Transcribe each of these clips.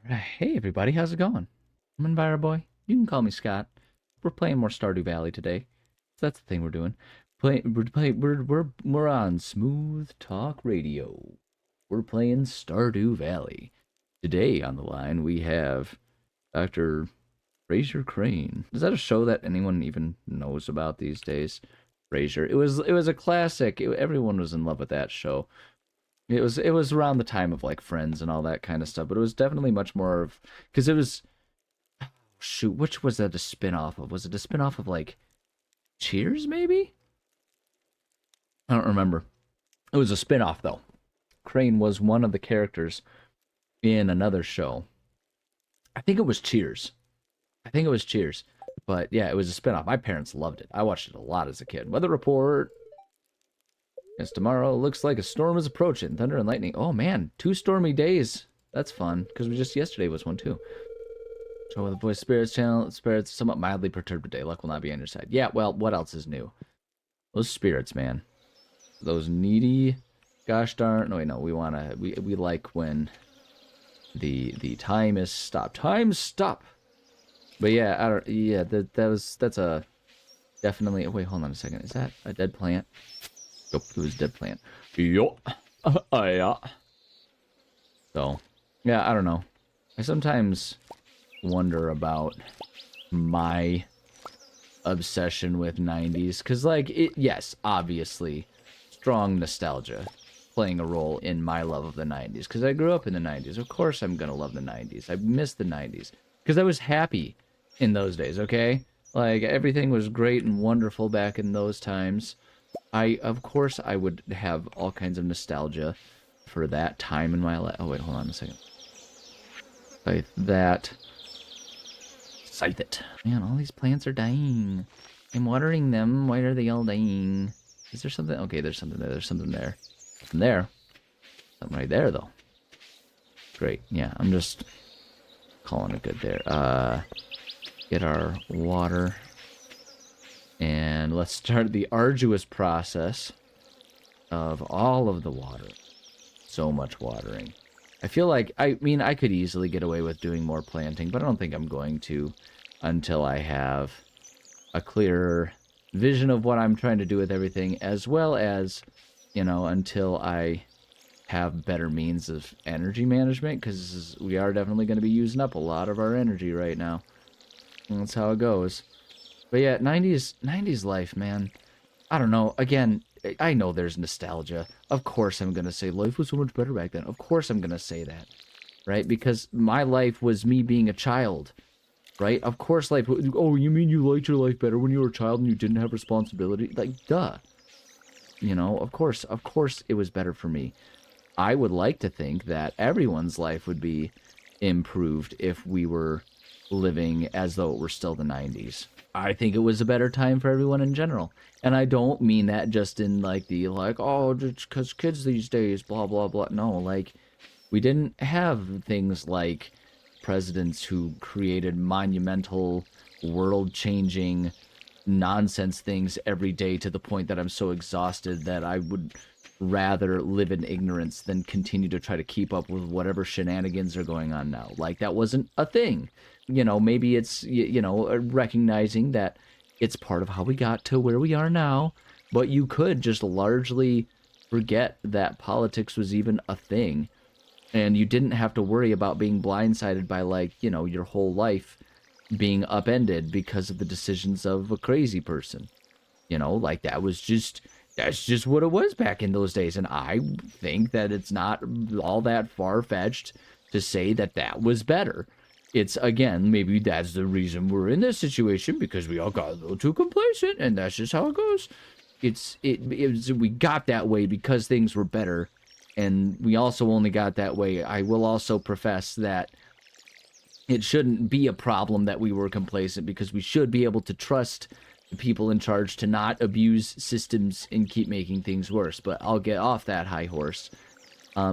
Hey everybody, how's it going? I'm Enviro Boy. You can call me Scott. We're playing more Stardew Valley today. So that's the thing we're doing. We're on Smooth Talk Radio. We're playing Stardew Valley. Today on the line we have Dr. Fraser Crane. Is that a show that anyone even knows about these days? Frasier. It was a classic. Everyone was in love with that show. It was around the time of like Friends and all that kind of stuff, but it was definitely much more of because it was shoot, which was that a spin-off of? Was it a spin-off of like Cheers maybe? I don't remember. It was a spin-off though. Crane was one of the characters in another show. I think it was Cheers. I think it was Cheers. But yeah, it was a spin-off. My parents loved it. I watched it a lot as a kid. Weather report. Yes, tomorrow looks like a storm is approaching. Thunder and lightning. Oh man, 2 stormy days. That's fun because we just yesterday was one too. So with the voice spirits channel, spirits somewhat mildly perturbed today. Luck will not be on your side. Yeah, well, what else is new? Those spirits, man. Those needy. Gosh darn. No, wait, no. We like when the time is stopped. Time stop. But yeah, I don't. Yeah, that's a definitely. Wait, hold on a second. Is that a dead plant? Yup, it was a dead plant. Yup. Yeah. So, yeah, I don't know. I sometimes wonder about my obsession with 90s because like yes, obviously strong nostalgia playing a role in my love of the 90s because I grew up in the 90s. Of course I'm going to love the 90s. I miss the 90s because I was happy in those days, okay? Like everything was great and wonderful back in those times. Of course I would have all kinds of nostalgia for that time in my life. Oh wait, hold on a second. Like that. Scythe it. Man, all these plants are dying. I'm watering them. Why are they all dying? Is there something? Okay, there's something there. There's something there. Something there. Something right there, though. Great. Yeah, I'm just calling it good there. Get our water. And let's start the arduous process of all of the water. So much watering. I feel like, I mean, I could easily get away with doing more planting, but I don't think I'm going to until I have a clearer vision of what I'm trying to do with everything, as well as, you know, until I have better means of energy management, because we are definitely going to be using up a lot of our energy right now. And that's how it goes. But yeah, 90s life, man. I don't know. Again, I know there's nostalgia. Of course I'm going to say life was so much better back then. Of course I'm going to say that. Right? Because my life was me being a child. Right? Of course life... Oh, you mean you liked your life better when you were a child and you didn't have responsibility? Like, duh. You know, of course it was better for me. I would like to think that everyone's life would be improved if we were living as though it were still the 90s. I think it was a better time for everyone in general. And I don't mean that just in like the like, oh, just because kids these days, blah, blah, blah. No, like, we didn't have things like presidents who created monumental, world-changing nonsense things every day to the point that I'm so exhausted that I would rather live in ignorance than continue to try to keep up with whatever shenanigans are going on now. Like, that wasn't a thing. You know, maybe it's, you know, recognizing that it's part of how we got to where we are now, but you could just largely forget that politics was even a thing, and you didn't have to worry about being blindsided by, like, you know, your whole life being upended because of the decisions of a crazy person. You know, like, that's just what it was back in those days, and I think that it's not all that far-fetched to say that that was better. It's, again, maybe that's the reason we're in this situation, because we all got a little too complacent, and that's just how it goes. We got that way because things were better, and we also only got that way. I will also profess that it shouldn't be a problem that we were complacent, because we should be able to trust the people in charge to not abuse systems and keep making things worse. But I'll get off that high horse.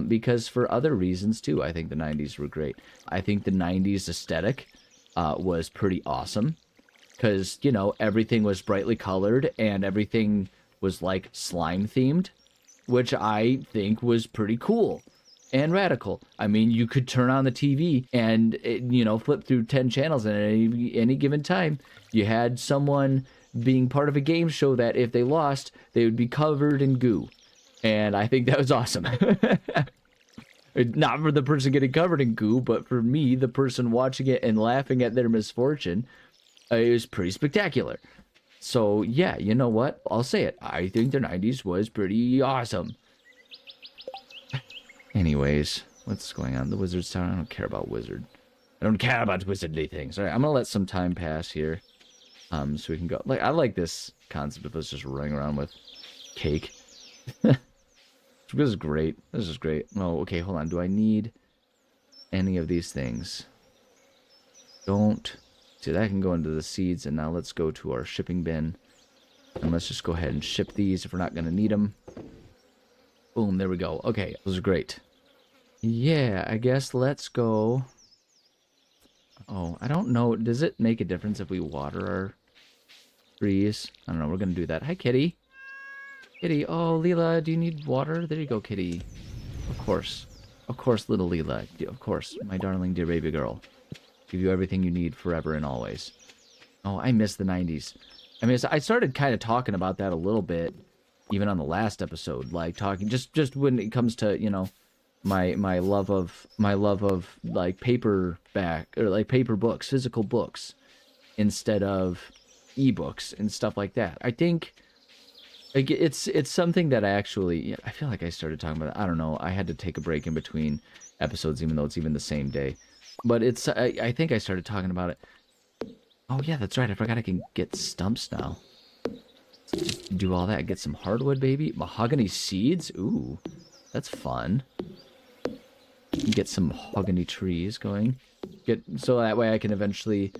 Because for other reasons, too, I think the 90s were great. I think the 90s aesthetic was pretty awesome. Because, you know, everything was brightly colored and everything was, like, slime-themed, which I think was pretty cool. and radical. I mean, you could turn on the TV and, flip through 10 channels, and at any given time, you had someone being part of a game show that if they lost, they would be covered in goo. And I think that was awesome. Not for the person getting covered in goo, but for me, the person watching it and laughing at their misfortune, it was pretty spectacular. So, yeah, you know what? I'll say it. I think the 90s was pretty awesome. Anyways, what's going on? The Wizard's Town? I don't care about Wizard. I don't care about wizardly things. All right, I'm going to let some time pass here. So we can go. Like, I like this concept of us just running around with cake. This is great. This is great. Oh, okay, hold on. Do I need any of these things? Don't. See, that can go into the seeds, and now let's go to our shipping bin. And let's just go ahead and ship these if we're not going to need them. Boom, there we go. Okay, those are great. Yeah, I guess let's go. Oh, I don't know. Does it make a difference if we water our trees? I don't know. We're going to do that. Hi, kitty. Kitty. Oh, Leela, do you need water? There you go, kitty. Of course. Of course, little Leela. Of course, my darling dear baby girl. Give you everything you need forever and always. Oh, I miss the 90s. I mean, I started kind of talking about that a little bit, even on the last episode, like talking just when it comes to, my love of like paperback or like paper books, physical books instead of ebooks and stuff like that. I think it's something that I feel like I started talking about it. I don't know. I had to take a break in between episodes, even though it's even the same day. But I think I started talking about it. Oh yeah, that's right. I forgot I can get stumps now. Just do all that. Get some hardwood, baby. Mahogany seeds. Ooh, that's fun. Get some mahogany trees going. So that way I can eventually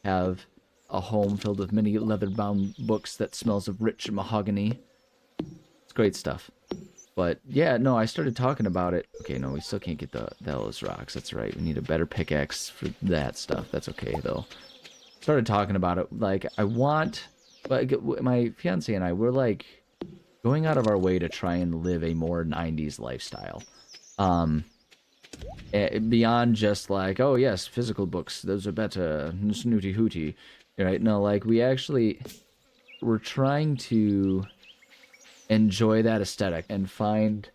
have a home filled with many leather-bound books that smells of rich mahogany. It's great stuff. But yeah, no, I started talking about it. Okay, no, we still can't get those rocks. That's right. We need a better pickaxe for that stuff. That's okay though. Started talking about it. Like my fiance and I, we're like going out of our way to try and live a more 90s lifestyle. Beyond just like, oh yes, physical books, those are better, snooty hooty, right? No, like we're trying to enjoy that aesthetic and find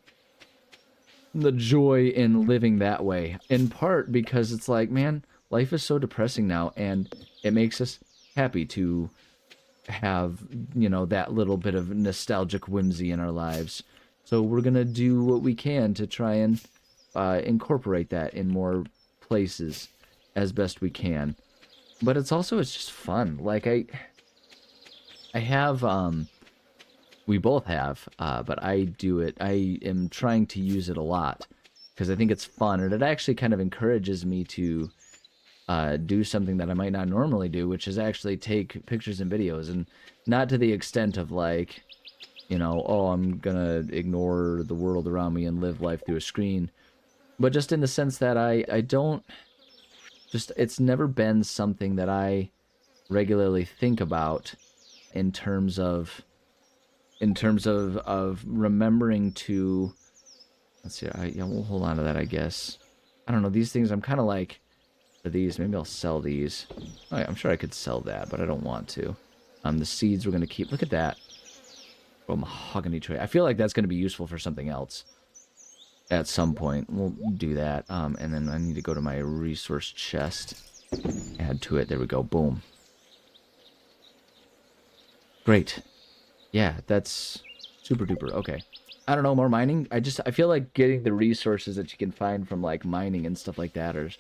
the joy in living that way. In part because it's like, man, life is so depressing now, and it makes us happy to have, that little bit of nostalgic whimsy in our lives. So we're gonna do what we can to try and incorporate that in more places as best we can. But it's just fun. Like I have we both have, but I do it. I am trying to use it a lot because I think it's fun, and it actually kind of encourages me to do something that I might not normally do, which is actually take pictures and videos, and not to the extent of like, oh, I'm gonna ignore the world around me and live life through a screen, but just in the sense that I don't, it's never been something that I regularly think about in terms of remembering to, let's see, yeah, we'll hold on to that, I guess. I don't know, these things, I'm kind of like, for these, maybe I'll sell these. Oh, yeah, I'm sure I could sell that, but I don't want to. The seeds we're going to keep. Look at that. Oh, mahogany tray. I feel like that's going to be useful for something else at some point. We'll do that. And then I need to go to my resource chest. Add to it. There we go. Boom. Great. Yeah, that's super duper. Okay. I don't know, more mining. I feel like getting the resources that you can find from like mining and stuff like that are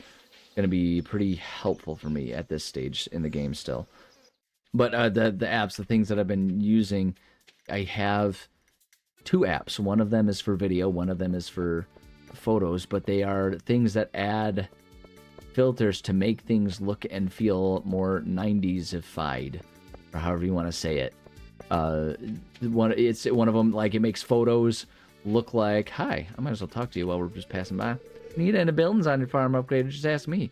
going to be pretty helpful for me at this stage in the game still. But the apps, the things that I've been using, I have 2 apps. One of them is for video, one of them is for photos, but they are things that add filters to make things look and feel more 90s-ified, or however you want to say it. One of them, like, it makes photos look like, hi, I might as well talk to you while we're just passing by. Need any buildings on your farm upgraded? Just ask me.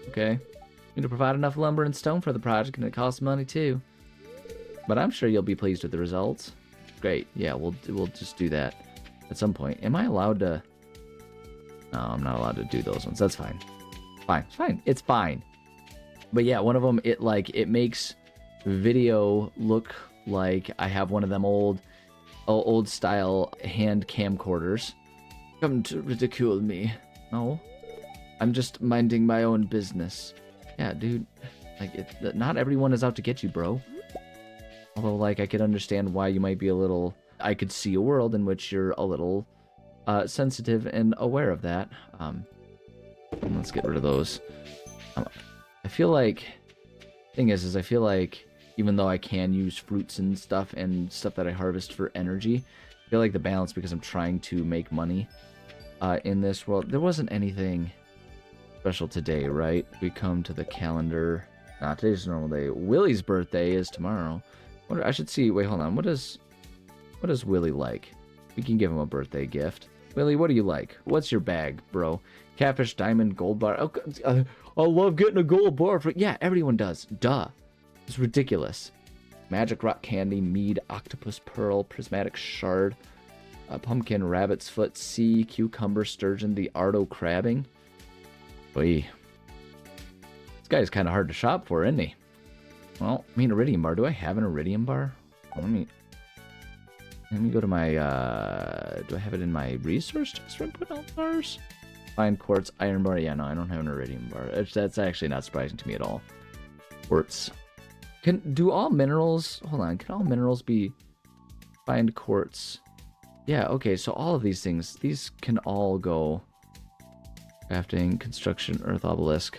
Okay. Need to provide enough lumber and stone for the project, and it costs money too. But I'm sure you'll be pleased with the results. Great. Yeah, we'll just do that at some point. Am I allowed to? No, I'm not allowed to do those ones. That's fine. Fine. It's fine. It's fine. But yeah, one of them, it makes video look like I have one of them old style hand camcorders. Come to ridicule me. No. I'm just minding my own business. Yeah, dude. Like, not everyone is out to get you, bro. Although, like, I could understand why you might be a little... I could see a world in which you're a little sensitive and aware of that. Let's get rid of those. I feel like... Thing is I feel like even though I can use fruits and stuff that I harvest for energy, I feel like the balance, because I'm trying to make money in this world. There wasn't anything special today, right? We come to the calendar. Nah, today's a normal day. Willie's birthday is tomorrow. I should see. Wait, hold on. What does Willie like? We can give him a birthday gift. Willie, what do you like? What's your bag, bro? Catfish, diamond, gold bar. Oh, I love getting a gold bar. Yeah, everyone does. Duh. It's ridiculous. Magic rock candy, mead, octopus pearl, prismatic shard, pumpkin, rabbit's foot, sea, cucumber, sturgeon, the ardo crabbing. Boy. This guy's kind of hard to shop for, isn't he? Well, I mean, iridium bar. Do I have an iridium bar? Well, let me go to my, do I have it in my resource chest where I put all bars? Fine quartz, iron bar. Yeah, no, I don't have an iridium bar. That's actually not surprising to me at all. Quartz. Do all minerals, hold on, can all minerals be fine quartz? Yeah, okay, so all of these things, these can all go. Crafting, construction, earth obelisk.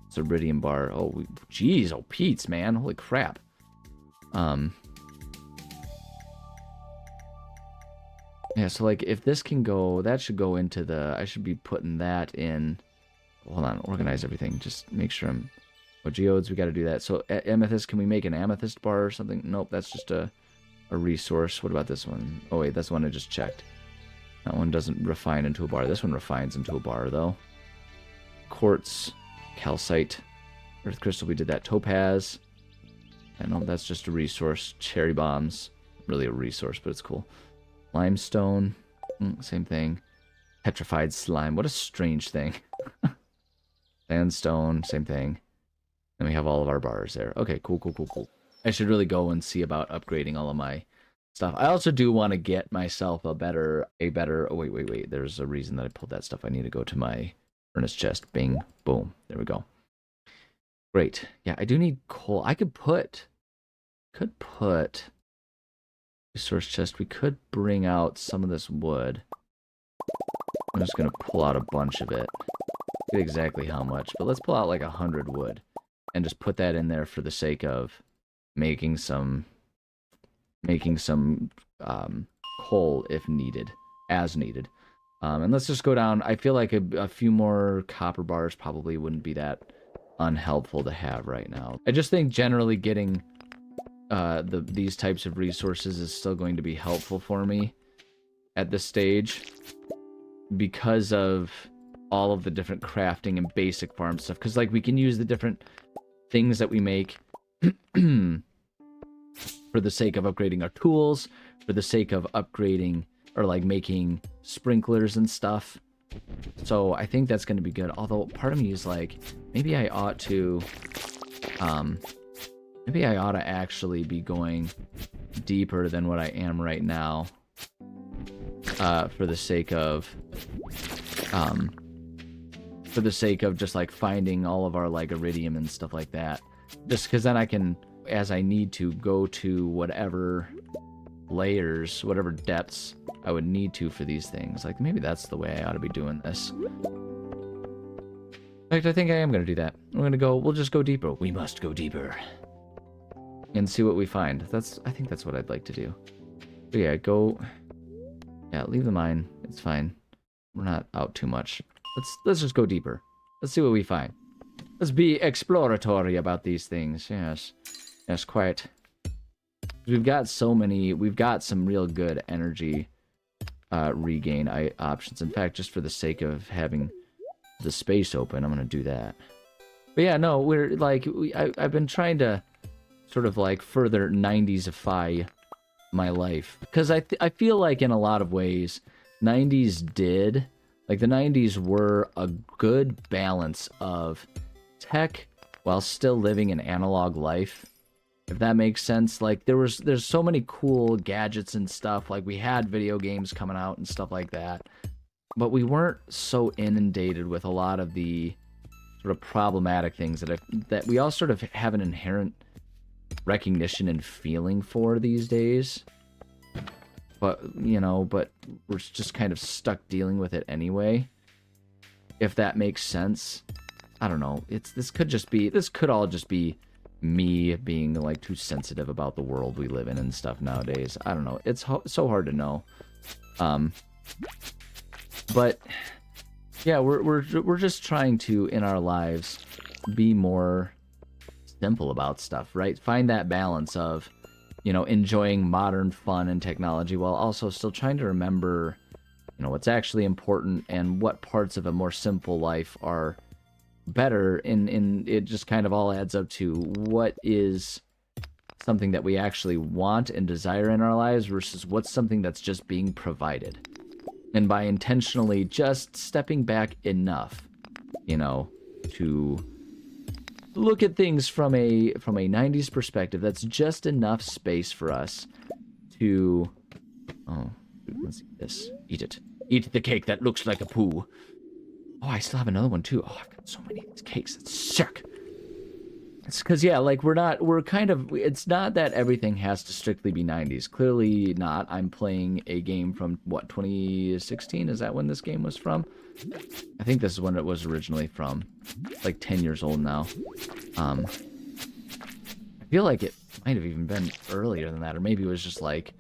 It's iridium bar. Oh, jeez, oh, Pete's, man. Holy crap. Yeah, so like if this can go, that should go into the, I should be putting that in. Hold on, organize everything. Just make sure I'm, oh, geodes, we got to do that. So amethyst, can we make an amethyst bar or something? Nope, that's just a resource. What about this one? Oh wait, that's the one I just checked. That one doesn't refine into a bar. This one refines into a bar though. Quartz, calcite, earth crystal, we did that. Topaz. I know that's just a resource. Cherry bombs, really a resource, but it's cool. Limestone, same thing. Petrified slime, what a strange thing. Sandstone, same thing. And we have all of our bars there. Okay, cool. I should really go and see about upgrading all of my stuff. I also do want to get myself a better, oh wait, there's a reason that I pulled that stuff. I need to go to my furnace chest. Bing, boom, there we go. Great. Yeah, I do need coal. I could put resource chest. We could bring out some of this wood. I'm just going to pull out a bunch of it. Get exactly how much, but let's pull out like 100 wood and just put that in there for the sake of making some coal if needed, as needed. And let's just go down. I feel like a few more copper bars probably wouldn't be that unhelpful to have right now. I just think generally getting these types of resources is still going to be helpful for me at this stage because of all of the different crafting and basic farm stuff. Because like we can use the different things that we make for the sake of upgrading our tools, for the sake of upgrading or like making sprinklers and stuff. So I think that's going to be good. Although part of me is like, maybe I ought to actually be going deeper than what I am right now, for the sake of just like finding all of our like iridium and stuff like that. Just because then I can, as I need to, go to whatever layers, whatever depths I would need to for these things. Like maybe that's the way I ought to be doing this. In fact, I think I am going to do that. We'll just go deeper. We must go deeper. And see what we find. I think that's what I'd like to do. But yeah, leave the mine. It's fine. We're not out too much. Let's just go deeper. Let's see what we find. Let's be exploratory about these things. Yes. Yes, quite. We've got some real good energy regain options. In fact, just for the sake of having the space open, I'm going to do that. But yeah, no, we're like, I've been trying to sort of like further 90s-ify my life. Because I feel like in a lot of ways, 90s did Like the 90s were a good balance of tech while still living an analog life. If that makes sense. Like there's so many cool gadgets and stuff. Like we had video games coming out and stuff like that. But we weren't so inundated with a lot of the sort of problematic things that we all sort of have an inherent recognition and feeling for these days. But, but we're just kind of stuck dealing with it anyway. If that makes sense. I don't know. This could all just be me being like too sensitive about the world we live in and stuff nowadays. I don't know. It's so hard to know. But yeah, we're just trying to in our lives be more simple about stuff, right? Find that balance of, enjoying modern fun and technology while also still trying to remember, what's actually important and what parts of a more simple life are better. And it just kind of all adds up to what is something that we actually want and desire in our lives versus what's something that's just being provided. And by intentionally just stepping back enough, to look at things from a 90s perspective, that's just enough space for us to... Oh, let's eat this. Eat it. Eat the cake that looks like a poo. Oh, I still have another one, too. Oh, I've got so many of these cakes. It's sick. It's because, yeah, like, it's not that everything has to strictly be 90s. Clearly not. I'm playing a game from, 2016? Is that when this game was from? I think this is when it was originally from. Like, 10 years old now. I feel like it might have even been earlier than that, or maybe it was just like,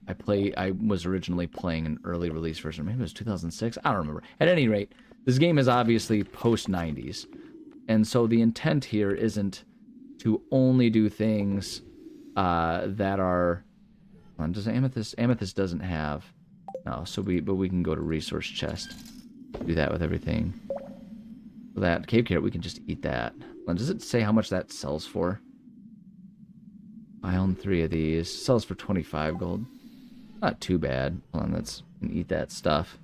I was originally playing an early release version. Maybe it was 2006? I don't remember. At any rate, this game is obviously post-90s. And so the intent here isn't to only do things that are... Does Amethyst... Amethyst doesn't have... No, but we can go to Resource Chest. Do that with everything. For that Cave Carrot, we can just eat that. Does it say how much that sells for? I own 3 of these. Sells for 25 gold. Not too bad. Hold on, let's eat that stuff.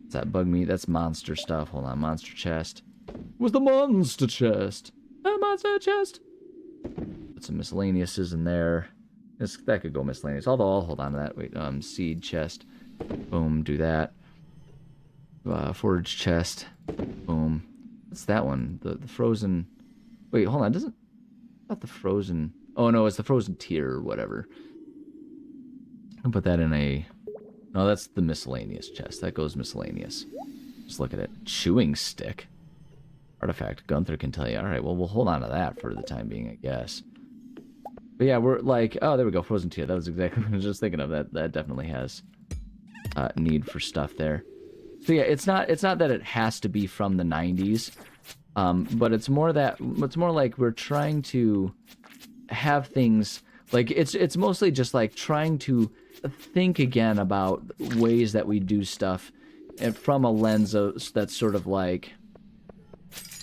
Is that bug meat? That's monster stuff. Hold on, monster chest. It was the monster chest. The monster chest. Put some miscellaneouses in there. That could go miscellaneous. Although I'll hold on to that. Wait, seed chest. Boom, do that. Forage chest. Boom. What's that one? The frozen... Wait, hold on. Not the frozen... Oh, no, it's the frozen tier or whatever. I'll put that in a... No, that's the miscellaneous chest. That goes miscellaneous. Just look at it. Chewing stick. Artifact. Gunther can tell you. Alright, well, we'll hold on to that for the time being, I guess. But yeah, we're like... Oh, there we go. Frozen tier. That was exactly what I was just thinking of. That definitely has need for stuff there. So yeah, it's not that it has to be from the 90s. But it's more like we're trying to have things... Like, it's mostly just like trying to think again about ways that we do stuff and from a lens that's sort of like,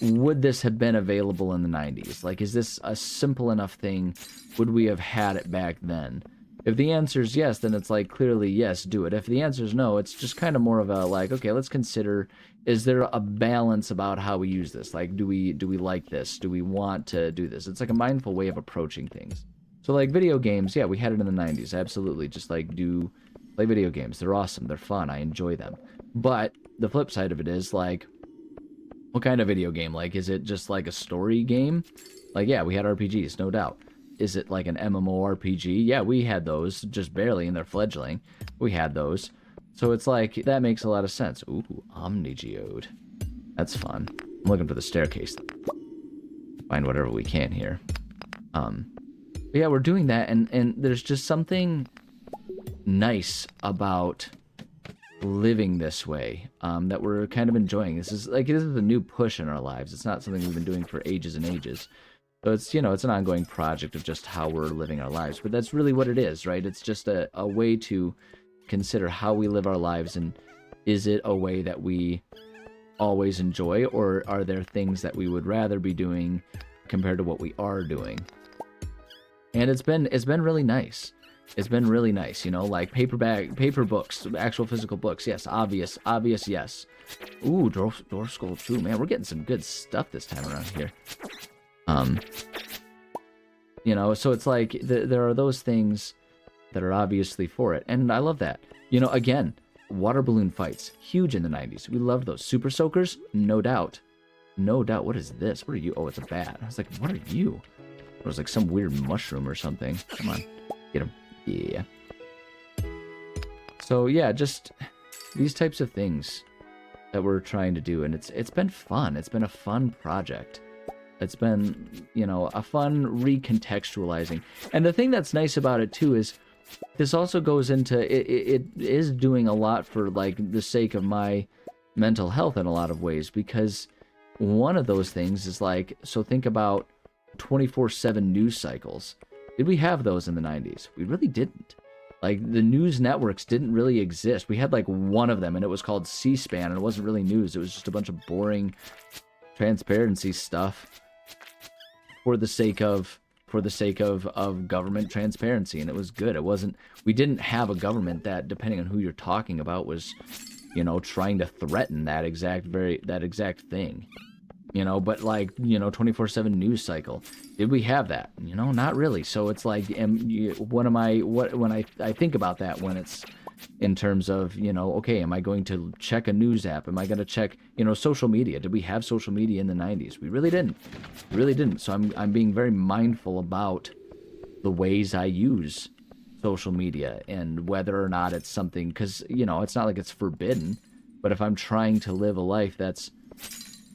would this have been available in the 90s? Like, is this a simple enough thing? Would we have had it back then? If the answer is yes, then it's like, clearly, yes, do it. If the answer is no, it's just kind of more of a, like, okay, let's consider, is there a balance about how we use this? Like, do we like this? Do we want to do this? It's like a mindful way of approaching things. So, like, video games, yeah, we had it in the 90s, absolutely. Just, like, play video games. They're awesome. They're fun. I enjoy them. But the flip side of it is, like, what kind of video game? Like, is it just, like, a story game? Like, yeah, we had RPGs, no doubt. Is it, like, an MMORPG? Yeah, we had those, just barely in their fledgling. We had those. So it's like, that makes a lot of sense. Ooh, Omnigeode. That's fun. I'm looking for the staircase. Find whatever we can here. But yeah, we're doing that, and there's just something nice about living this way that we're kind of enjoying. This is a new push in our lives. It's not something we've been doing for ages and ages. So it's, it's an ongoing project of just how we're living our lives. But that's really what it is, right? It's just a way to consider how we live our lives, and is it a way that we always enjoy, or are there things that we would rather be doing compared to what we are doing? And it's been really nice. It's been really nice, you know, like paper books, actual physical books. Yes, obvious, yes. Ooh, dwarf skull too, man. We're getting some good stuff this time around here. Um, you know, so it's like there are those things that are obviously for it, and I love that. You know, again, water balloon fights, huge in the 90s. We loved those. Super soakers, no doubt. No doubt. What is this? What are you? Oh, it's a bat. I was like, what are you? It was like some weird mushroom or something. Come on, get him. Yeah. So yeah, just these types of things that we're trying to do, and it's been fun. It's been a fun project. It's been, you know, a fun recontextualizing. And the thing that's nice about it too is this also goes into it is doing a lot for like the sake of my mental health in a lot of ways, because one of those things is like, so think about 24/7 news cycles. Did we have those in the 90s? We really didn't. Like, the news networks didn't really exist. We had like one of them, and it was called C-SPAN, and it wasn't really news. It was just a bunch of boring transparency stuff for the sake of government transparency, and it was good. It wasn't, we didn't have a government that, depending on who you're talking about, was, you know, trying to threaten that exact thing. You know, but like, you know, 24/7 news cycle. Did we have that? You know, not really. So it's like, when I think about that, when it's in terms of, you know, okay, am I going to check a news app? Am I going to check, you know, social media? Did we have social media in the 90s? We really didn't. So I'm being very mindful about the ways I use social media and whether or not it's something, because, you know, it's not like it's forbidden, but if I'm trying to live a life that's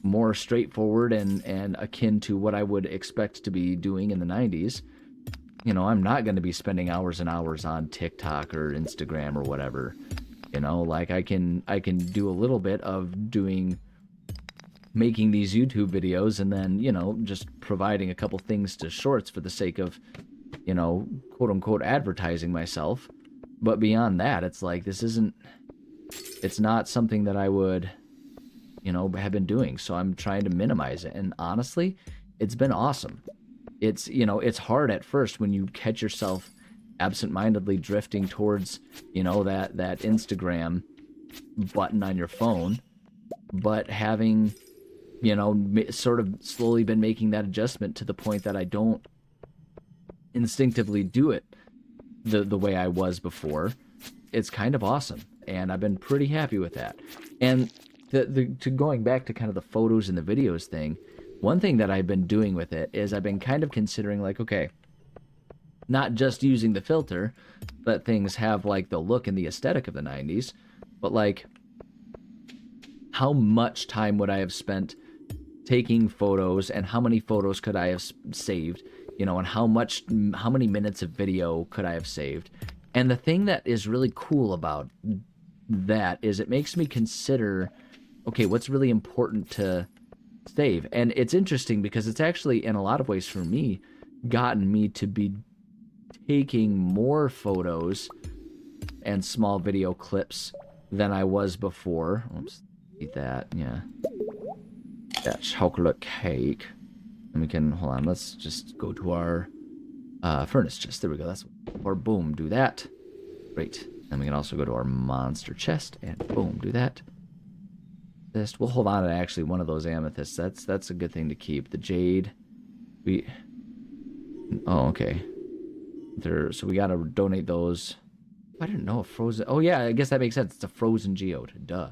more straightforward and akin to what I would expect to be doing in the 90s, you know, I'm not going to be spending hours and hours on TikTok or Instagram or whatever. You know, like I can do a little bit of making these YouTube videos, and then, you know, just providing a couple things to shorts for the sake of, you know, quote unquote advertising myself. But beyond that, it's like, it's not something that I would, you know, have been doing. So I'm trying to minimize it. And honestly, it's been awesome. It's, you know, it's hard at first when you catch yourself absentmindedly drifting towards, you know, that Instagram button on your phone, but having, you know, sort of slowly been making that adjustment to the point that I don't instinctively do it the way I was before. It's kind of awesome, and I've been pretty happy with that. And to going back to kind of the photos and the videos thing, one thing that I've been doing with it is I've been kind of considering, like, okay, not just using the filter, but things have like the look and the aesthetic of the 90s, but like, how much time would I have spent taking photos, and how many photos could I have saved, you know, and how many minutes of video could I have saved? And the thing that is really cool about that is it makes me consider, okay, what's really important to save? And it's interesting because it's actually, in a lot of ways for me, gotten me to be taking more photos and small video clips than I was before. Oops, eat that, yeah. That chocolate cake. And we can, hold on, let's just go to our furnace chest. There we go, that's, or boom, do that. Great. Then we can also go to our monster chest and boom, do that. We'll hold on to actually one of those amethysts. That's a good thing to keep. The jade, oh, okay. So we gotta donate those. I didn't know a frozen. Oh yeah, I guess that makes sense. It's a frozen geode. Duh.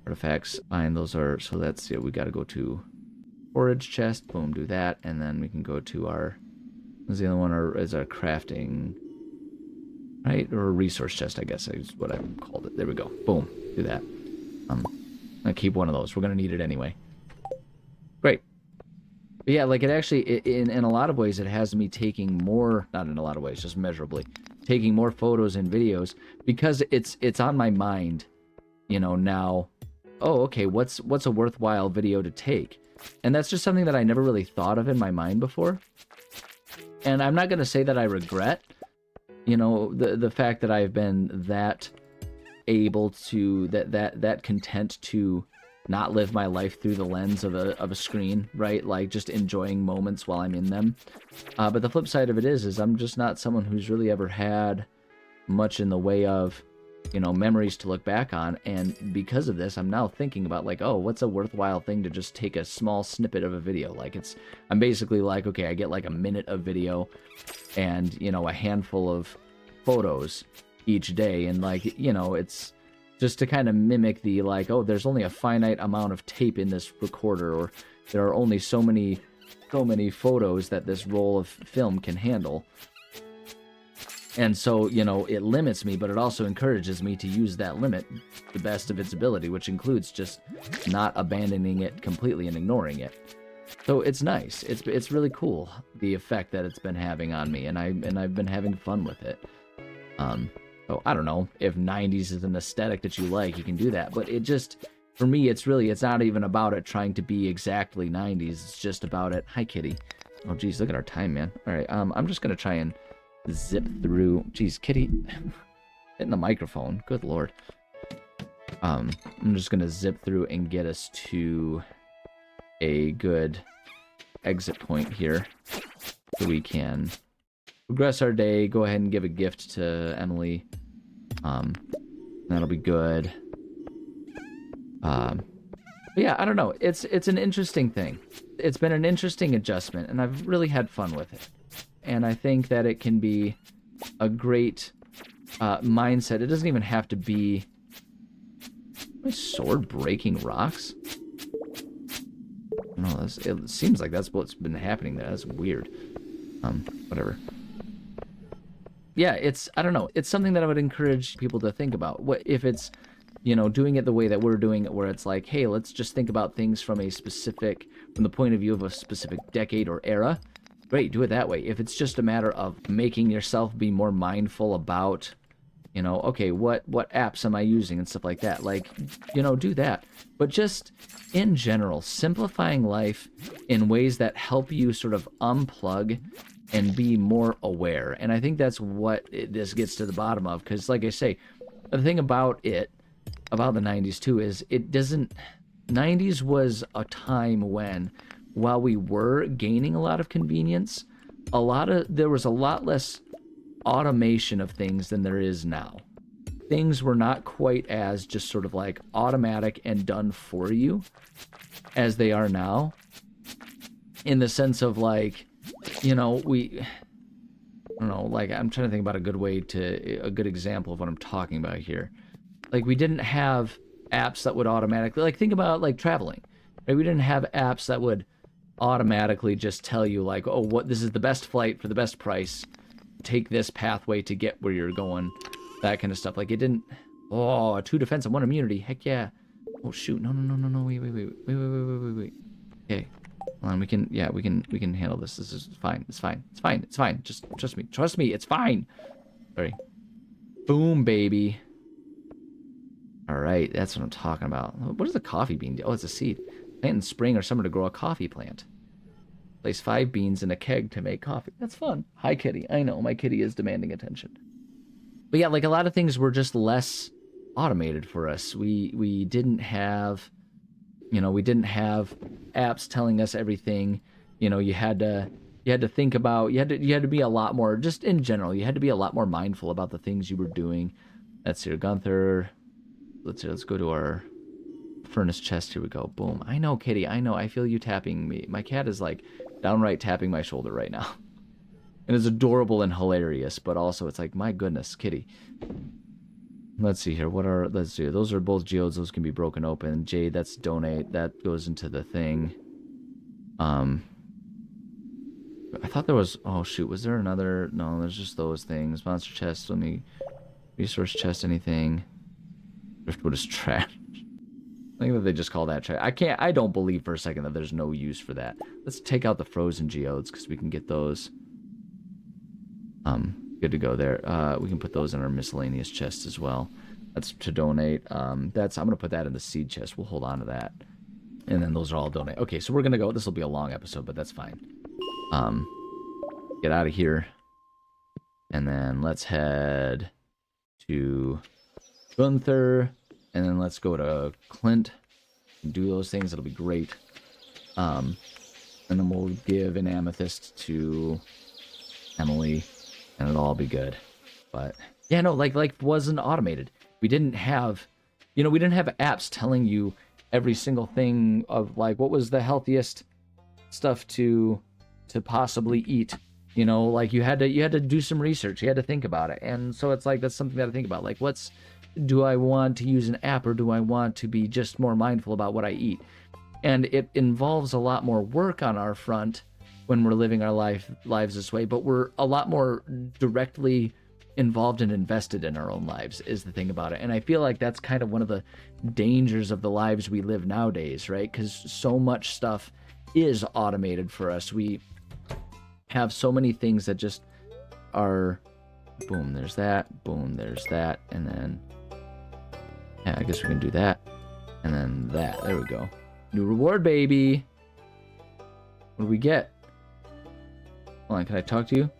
Artifacts. Fine. Those are. So that's it. We gotta go to storage chest. Boom. Do that, and then we can go to our. What's the other one? Is our crafting. Right, or a resource chest, I guess is what I called it. There we go. Boom. Do that. I'll keep one of those. We're gonna need it anyway. Great. But yeah, like it actually, in a lot of ways, it has me taking more. Not in a lot of ways, just measurably, taking more photos and videos because it's on my mind. You know now. Oh, okay. What's a worthwhile video to take? And that's just something that I never really thought of in my mind before. And I'm not gonna say that I regret, you know, the fact that I've been that able to that content to not live my life through the lens of a screen, right? Like just enjoying moments while I'm in them. But the flip side of it is I'm just not someone who's really ever had much in the way of, memories to look back on. And because of this, I'm now thinking about like, oh, what's a worthwhile thing to just take a small snippet of a video? Like I'm basically like, okay, I get like a minute of video and, a handful of photos each day. And like, it's just to kind of mimic the like, oh, there's only a finite amount of tape in this recorder, or there are only so many photos that this roll of film can handle. And so, it limits me, but it also encourages me to use that limit to the best of its ability, which includes just not abandoning it completely and ignoring it. So it's nice. It's really cool, the effect that it's been having on me, and I've been having fun with it. So I don't know if 90s is an aesthetic that you like, you can do that, but it just, for me, it's not even about it trying to be exactly 90s. It's just about it. Hi, kitty. Oh, geez, look at our time, man. All right, I'm just gonna try and zip through. Jeez, kitty, hitting the microphone. Good lord. I'm just gonna zip through and get us to a good exit point here, so we can progress our day. Go ahead and give a gift to Emily. That'll be good. Yeah, I don't know. It's an interesting thing. It's been an interesting adjustment, and I've really had fun with it. And I think that it can be a great mindset. It doesn't even have to be... My sword breaking rocks? No, it seems like that's what's been happening there. That's weird. Whatever. Yeah, I don't know. It's something that I would encourage people to think about. What if it's, doing it the way that we're doing it, where it's like, hey, let's just think about things from the point of view of a specific decade or era. Great, do it that way. If it's just a matter of making yourself be more mindful about, okay, what apps am I using and stuff like that, like, do that. But just in general, simplifying life in ways that help you sort of unplug and be more aware. And I think that's what this gets to the bottom of, because like I say, the thing about the 90s too is 90s was a time when, while we were gaining a lot of convenience, there was a lot less automation of things than there is now. Things were not quite as just sort of like automatic and done for you as they are now, in the sense of like, I don't know, like, I'm trying to think about a good example of what I'm talking about here. Like, we didn't have apps that would automatically, like, think about like traveling, right? We didn't have apps that would automatically just tell you like, oh, this is the best flight for the best price, take this pathway to get where you're going, that kind of stuff. Like, it didn't. Oh, 2 defense and 1 immunity, heck yeah. Oh shoot, no, wait. Okay, hold on, we can handle this. This is fine. It's fine. Just trust me, it's fine. Sorry. Boom, baby. All right, that's what I'm talking about. What is a coffee bean? Oh, it's a seed. Plant in spring or summer to grow a coffee plant. Place 5 beans in a keg to make coffee. That's fun. Hi, kitty. I know, my kitty is demanding attention. But yeah, like, a lot of things were just less automated for us. We didn't have, apps telling us everything. You had to think about, you had to be a lot more, just in general, you had to be a lot more mindful about the things you were doing. That's here, Gunther. Let's go to our furnace chest. Here we go. Boom. I know, kitty. I know. I feel you tapping me. My cat is like downright tapping my shoulder right now. And it's adorable and hilarious, but also it's like, my goodness, kitty. Let's see here. Let's see. Those are both geodes. Those can be broken open. Jade, that's donate. That goes into the thing. I thought there was, oh shoot, was there another? No, there's just those things. Monster chest, let me, resource chest, anything. Driftwood is trash. I think that they just call that trash. I don't believe for a second that there's no use for that. Let's take out the frozen geodes, because we can get those. Good to go there. We can put those in our miscellaneous chest as well. That's to donate. I'm gonna put that in the seed chest. We'll hold on to that. And then those are all donate. Okay, so we're gonna go. This will be a long episode, but that's fine. Get out of here. And then let's head to Gunther. And then let's go to Clint. Do those things, it'll be great. And then we'll give an amethyst to Emily, and it'll all be good. But yeah, no, like life wasn't automated. We didn't have, we didn't have apps telling you every single thing of like what was the healthiest stuff to possibly eat. Like you had to do some research. You had to think about it, and so it's like that's something that I think about. Like, do I want to use an app, or do I want to be just more mindful about what I eat? And it involves a lot more work on our front when we're living our lives this way, but we're a lot more directly involved and invested in our own lives is the thing about it. And I feel like that's kind of one of the dangers of the lives we live nowadays, right? Because so much stuff is automated for us. We have so many things that just are boom, there's that, boom, there's that, and then yeah, I guess we can do that, and then that. There we go. New reward, baby. What do we get? Hold on, can I talk to you?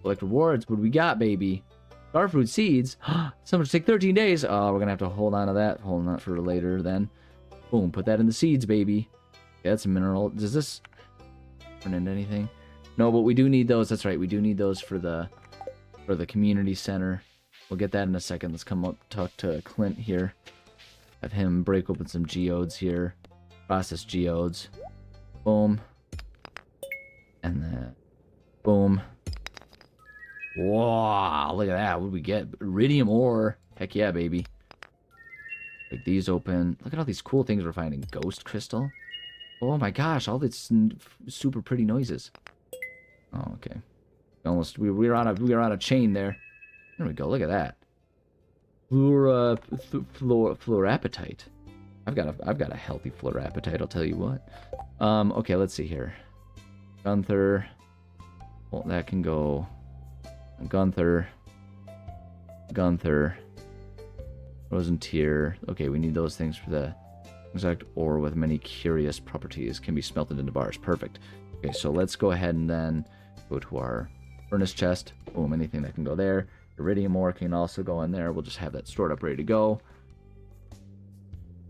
Collect rewards. What do we got, baby? Starfruit seeds. Some would take 13 days. Oh, we're gonna have to hold on to that. Hold on for later then. Boom, put that in the seeds, baby. Yeah, that's a mineral. Does this turn into anything? No, but we do need those. That's right. We do need those for the community center. We'll get that in a second. Let's come up, talk to Clint here. Have him break open some geodes here. Process geodes. Boom. And then boom. Wow, look at that. What do we get? Iridium ore. Heck yeah, baby. Break these open. Look at all these cool things we're finding. Ghost crystal. Oh my gosh, all these super pretty noises. Oh, okay. Almost we were on a chain there. There we go. Look at that. Fluorapatite. I've got a healthy fluorapatite, I'll tell you what. Okay, let's see here. Gunther. Well, that can go. Gunther. Frozen tear. Okay, we need those things for the exact ore with many curious properties can be smelted into bars. Perfect. Okay, so let's go ahead and then go to our furnace chest. Boom, anything that can go there. Iridium ore can also go in there. We'll just have that stored up, ready to go.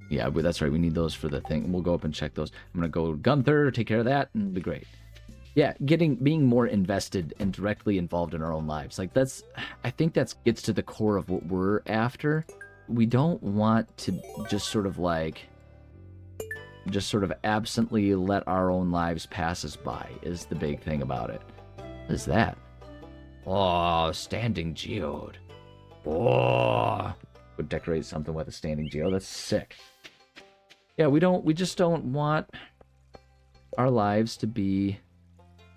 Yeah, but that's right. We need those for the thing. We'll go up and check those. I'm going to go Gunther, take care of that, and it'll be great. Yeah, being more invested and directly involved in our own lives. Like I think that gets to the core of what we're after. We don't want to just sort of absently let our own lives pass us by is the big thing about it. What is that? Oh, standing geode. Oh, would decorate something with a standing geode. That's sick. Yeah, we just don't want our lives to be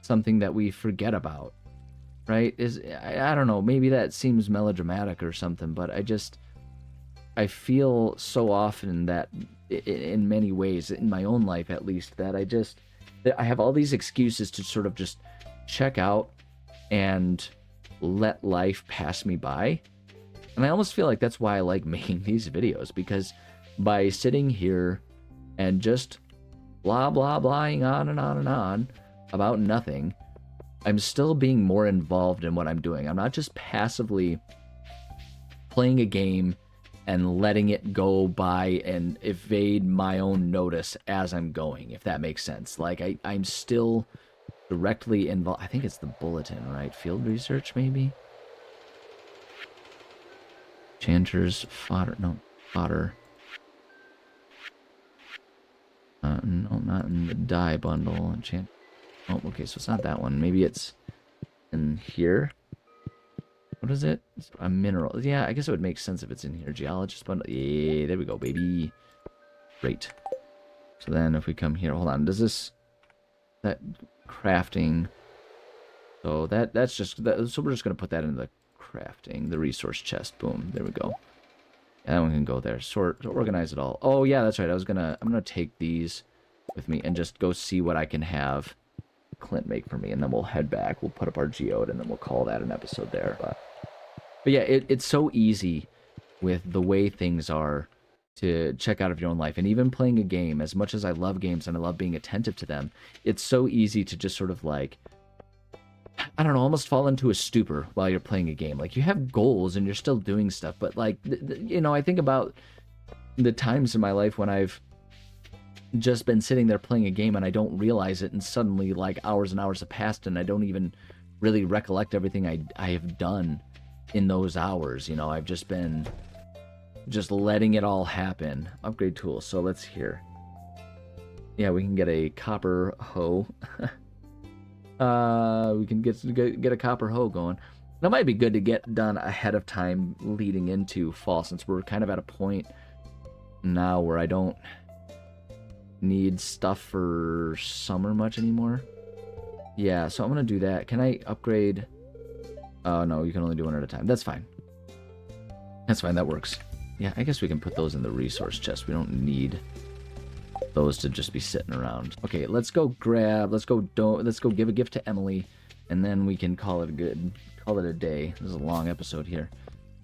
something that we forget about, right? I don't know, maybe that seems melodramatic or something, but I feel so often that in many ways, in my own life at least, that I have all these excuses to sort of just check out and let life pass me by. And I almost feel like that's why I like making these videos, because by sitting here and just blah blah blahing on and on and on about nothing, I'm still being more involved in what I'm doing. I'm not just passively playing a game and letting it go by and evade my own notice as I'm going, if that makes sense. Like I'm still directly involved. I think it's the bulletin, right? Field research, maybe? Chanters, fodder. No, fodder. No, not in the dye bundle. Enchant. Oh, okay, so it's not that one. Maybe it's in here. What is it? It's a mineral. Yeah, I guess it would make sense if it's in here. Geologist bundle. Yeah, there we go, baby. Great. So then if we come here, hold on. Does this... That crafting... So that's just... So we're just going to put that in the crafting. The resource chest. Boom. There we go. Yeah, that one can go there. Sort, organize it all. Oh, yeah, that's right. I'm gonna take these with me and just go see what I can have Clint make for me, and then we'll head back. We'll put up our geode, and then we'll call that an episode there. But yeah, it's so easy with the way things are to check out of your own life. And even playing a game, as much as I love games and I love being attentive to them, it's so easy to just sort of like, I don't know, almost fall into a stupor while you're playing a game. Like, you have goals and you're still doing stuff, but like, I think about the times in my life when I've just been sitting there playing a game and I don't realize it, and suddenly like hours and hours have passed and I don't even really recollect everything I have done in those hours. You know, I've just been just letting it all happen. Upgrade tools. So let's hear. Yeah, we can get a copper hoe. We can get a copper hoe going. That might be good to get done ahead of time leading into fall, since we're kind of at a point now where I don't need stuff for summer much anymore. Yeah, so I'm gonna do that. Can I upgrade? Oh no, you can only do one at a time. That's fine. That's fine, that works. Yeah, I guess we can put those in the resource chest. We don't need those to just be sitting around. Okay, let's go give a gift to Emily, and then we can call it a day. This is a long episode here.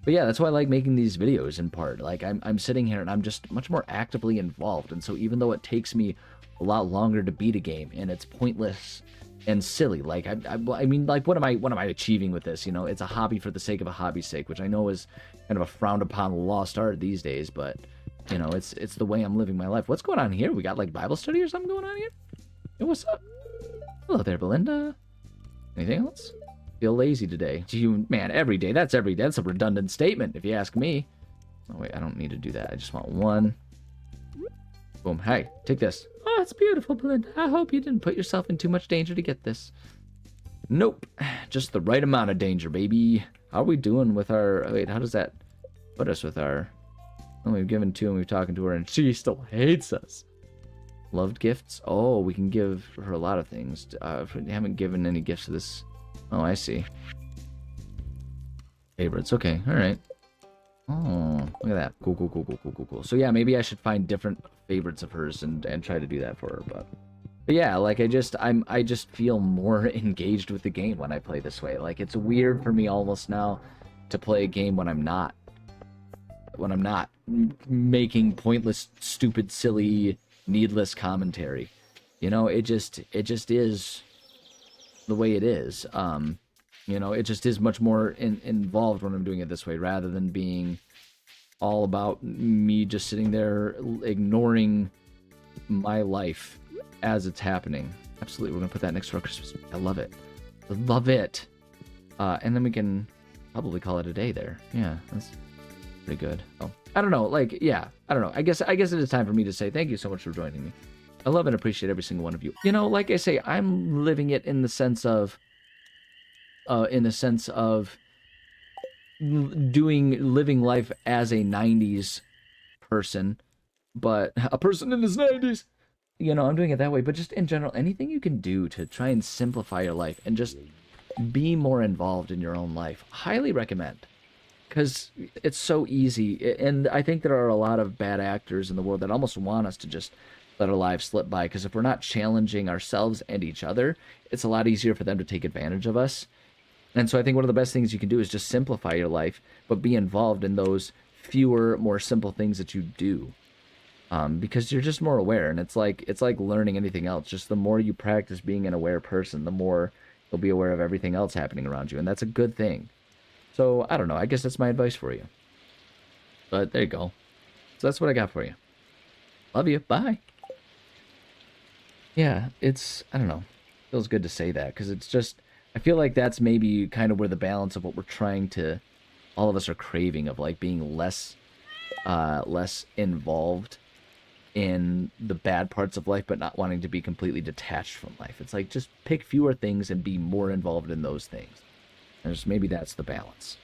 But yeah, that's why I like making these videos in part. Like, I'm sitting here and I'm just much more actively involved. And so even though it takes me a lot longer to beat a game and it's pointless and silly, like, I mean, like, what am I achieving with this? You know, it's a hobby for the sake of a hobby's sake, which I know is kind of a frowned upon lost art these days, but, you know, it's the way I'm living my life. What's going on here? We got, like, Bible study or something going on here? Hey, what's up? Hello there, Belinda. Anything else? Feel lazy today. Man, every day. That's every day. That's a redundant statement, if you ask me. Oh, wait, I don't need to do that. I just want one. Boom. Hey, take this. Oh, it's beautiful, Belinda. I hope you didn't put yourself in too much danger to get this. Nope. Just the right amount of danger, baby. How are we doing with our... Wait, how does that put us with our... Oh, we've given 2 and we've talking to her and she still hates us. Loved gifts? Oh, we can give her a lot of things. If we haven't given any gifts to this... Oh, I see. Favorites. Okay, alright. Oh, look at that. Cool. So yeah, maybe I should find different favorites of hers and try to do that for her, but yeah, like I just feel more engaged with the game when I play this way. Like, it's weird for me almost now to play a game when I'm not making pointless, stupid, silly, needless commentary. You know, it just is the way it is. You know, it just is much more involved when I'm doing it this way, rather than being all about me just sitting there ignoring my life as it's happening. Absolutely, we're gonna put that next to our Christmas tree. I love it. I love it. And then we can probably call it a day there. Yeah, that's pretty good. Oh, I don't know. Like, yeah, I don't know. I guess it is time for me to say thank you so much for joining me. I love and appreciate every single one of you. You know, like I say, I'm living it in the sense of living life as a 90s person, but a person in his 90s. You know, I'm doing it that way, but just in general, anything you can do to try and simplify your life and just be more involved in your own life, highly recommend. Because it's so easy, and I think there are a lot of bad actors in the world that almost want us to just let our lives slip by, because if we're not challenging ourselves and each other, it's a lot easier for them to take advantage of us. And so I think one of the best things you can do is just simplify your life, but be involved in those fewer, more simple things that you do. Because you're just more aware, and it's like learning anything else. Just the more you practice being an aware person, the more you'll be aware of everything else happening around you, and that's a good thing. So, I don't know. I guess that's my advice for you. But there you go. So that's what I got for you. Love you. Bye. Yeah, I don't know. Feels good to say that, because it's just... I feel like that's maybe kind of where the balance of what we're trying to... All of us are craving of, like, being less involved in the bad parts of life, but not wanting to be completely detached from life. It's like, just pick fewer things and be more involved in those things. And just maybe that's the balance.